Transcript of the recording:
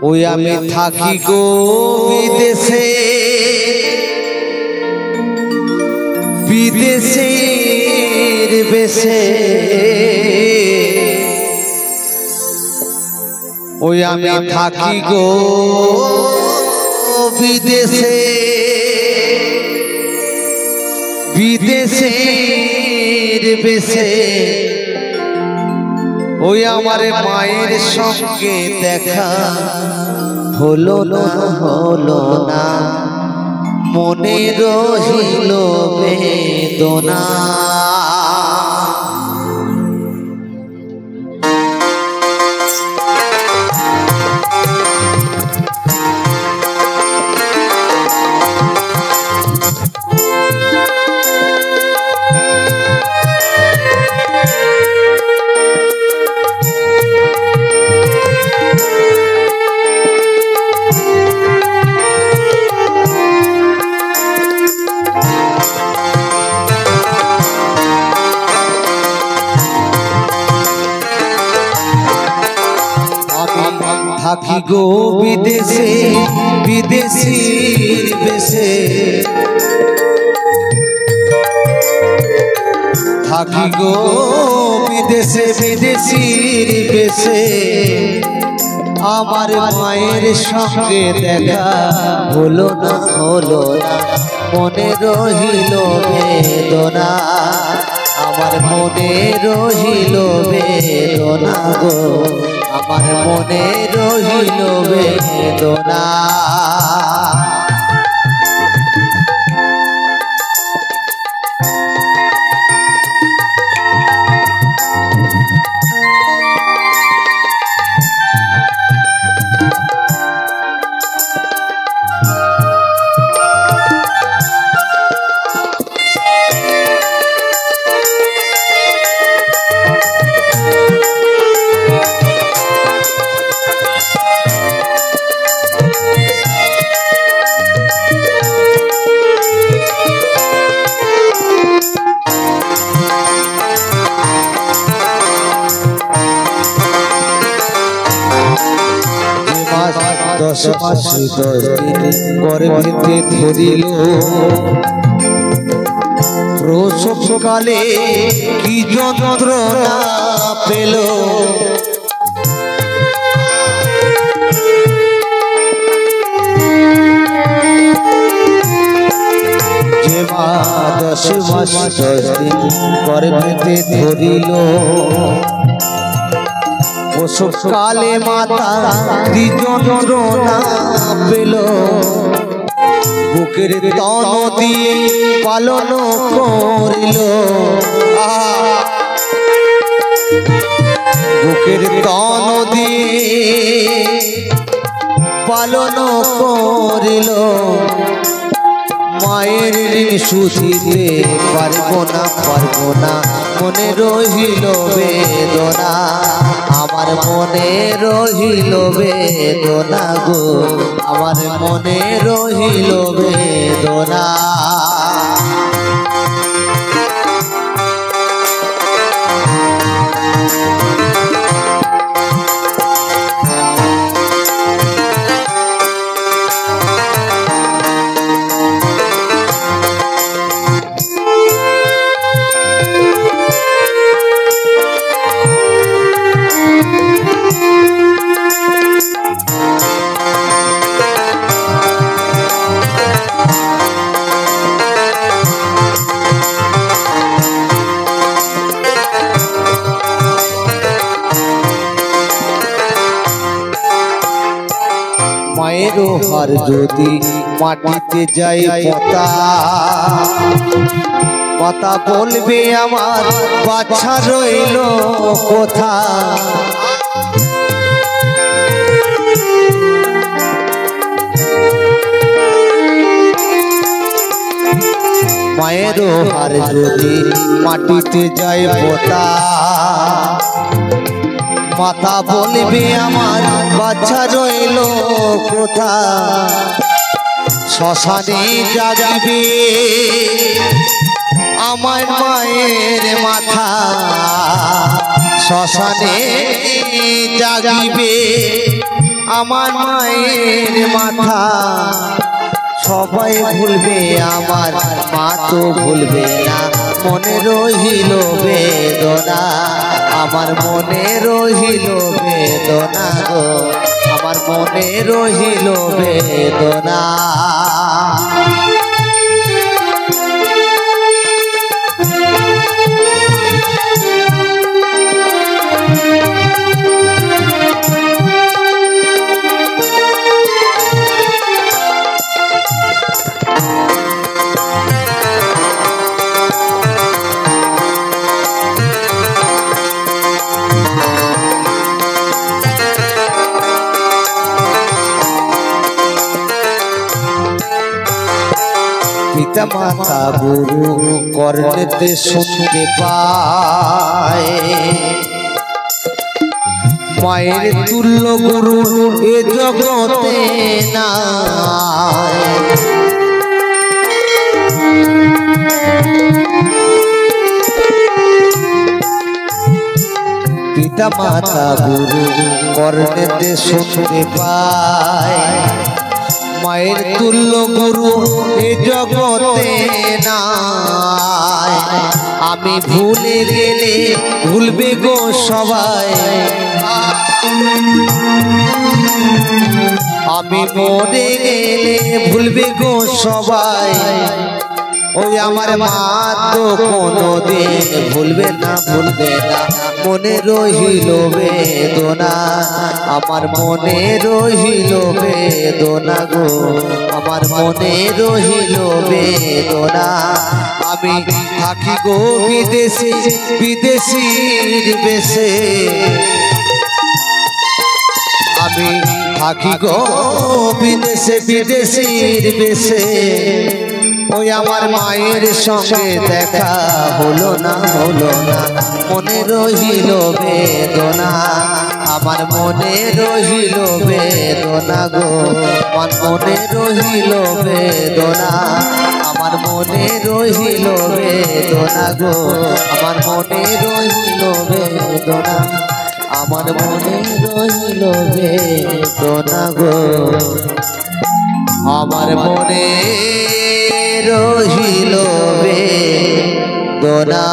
ওই আমি থাকি গো বিদেশে, বিদেশের বেশে। ওই আমি থাকি গো বিদেশে, বিদেশের বেশে। ওই আমার মায়ের সঙ্গে দেখা হলো না, হলো না, মনে রহিল বেদনা। থাকি গো বিদেশে, বিদেশির বেশে। থাকি গো বিদেশে, বিদেশির বেশে। আমার মায়ের সঙ্গে দেখা হলো না, হলো না, মনে রহিল বেদনা। আমার মনে রহিল বেদনা গো, আমার মনে রহিল বেদনা। দশ মাস 10 দিন গর্ভে ধরিল, প্রসবকালে কি যন্ত্রণা পেল। যে মা 10 মাস 10 দিন গর্ভে ধরিল, প্রসবকালে মাতা কি যন্ত্রণা পেল। বুকের তন দিয়ে পালন করিল, বুকের তন দিয়ে পালন করিল। মায়ের ঋণ শুধিতে পারবো না, পারবো না, মনে রহিল বেদনা। আমার মনে রহিল বেদনা গো, আমার মনে রহিল বেদনা। মায়ের হার যদি মাটিতে যায় পাতা, পাতা বলবে আমার বাচ্চা রইল কোথা। মায়ের হার যদি মাটিতে যায় পোতা, মাতা বলবে আমার বাচ্চা রইল কোথা। শ্মশানে জাগবে আমার মায়ের মাথা, শ্মশানে জাগিবে আমার মায়ের মাথা সবাই ভুলবে, আমার মা তো ভুলবে না। মনে রহিল বেদনা, আমার মনে রহিল বেদনা গো, আমার মনে রহিল বেদনা। পিতা মাতা গুরু কর্ণেতে শুনতে পায়, মায়ের তুল্য গুরু এ জগতে নাই। পিতা মাতা গুরু কর্ণেতে শুনতে পায়, মায়ের তুল্য গুরু এ জগতে নাই। আমি ভুলে গেলে ভুলবে গো সবাই, আমি মরে গেলে ভুলবে গো সবাই। ওই আমার মা তো কোনোদিন ভুলবে না, ভুলবে না। মনে রহিল বেদনা, আমার মনে রহিল বেদনা গো, আমার মনে রহিল বেদনা। আমি থাকি গো বিদেশে, বিদেশির বেশে, আমি থাকি গো বিদেশে, বিদেশির বেশে। ওই আমার মায়ের সঙ্গে দেখা হলো না, হলো না। মনে রহিল বেদনা, আমার মনে রহিল বেদনা গো, আমার মনে রহিল বেদনা, আমার মনে রহিল বেদনা গো, আমার মনে রহিল বেদনা, আমার মনে রহিল বেদনা গো, আমার মনে রহিল বেদনা।